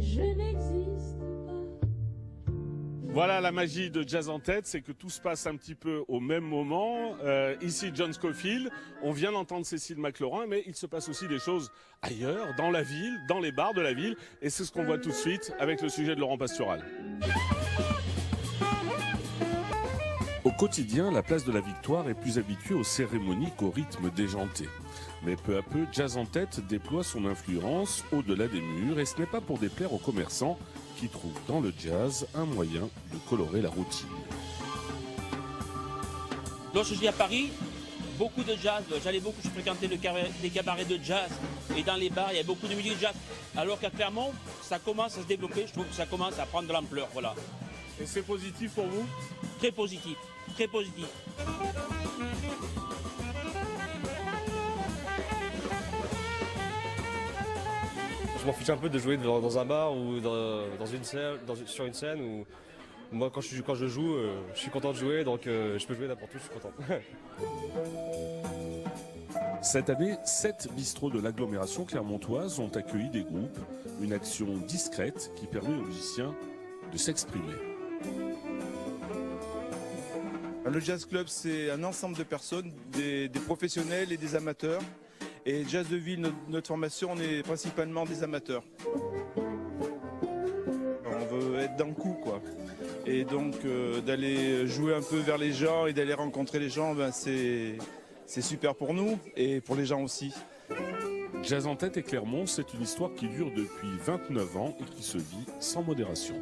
et je n'existe pas. Voilà la magie de Jazz en tête, c'est que tout se passe un petit peu au même moment. Ici, John Scofield, on vient d'entendre Cécile McLaurin, mais il se passe aussi des choses ailleurs, dans la ville, dans les bars de la ville. Et c'est ce qu'on voit tout de suite avec le sujet de Laurent Pastoral. Au quotidien, la place de la Victoire est plus habituée aux cérémonies qu'au rythme déjanté. Mais peu à peu, Jazz en tête déploie son influence au-delà des murs et ce n'est pas pour déplaire aux commerçants qui trouvent dans le jazz un moyen de colorer la routine. Lorsque je suis à Paris, beaucoup de jazz, je fréquentais les cabarets de jazz et dans les bars, il y a beaucoup de musique jazz. Alors qu'à Clermont, ça commence à se développer, je trouve que ça commence à prendre de l'ampleur, voilà. Et c'est positif pour vous? Très positif, très positif. Je m'en fiche un peu de jouer dans un bar ou sur une scène. Où moi, quand je joue, je suis content de jouer, donc je peux jouer n'importe où, je suis content. Cette année, 7 bistrots de l'agglomération clermontoise ont accueilli des groupes, une action discrète qui permet aux musiciens de s'exprimer. Le Jazz Club, c'est un ensemble de personnes, des professionnels et des amateurs. Et Jazz de Ville, notre formation, on est principalement des amateurs. On veut être dans le coup, quoi. Et donc, d'aller jouer un peu vers les gens et d'aller rencontrer les gens, ben, c'est super pour nous et pour les gens aussi. Jazz en tête et Clermont, c'est une histoire qui dure depuis 29 ans et qui se vit sans modération.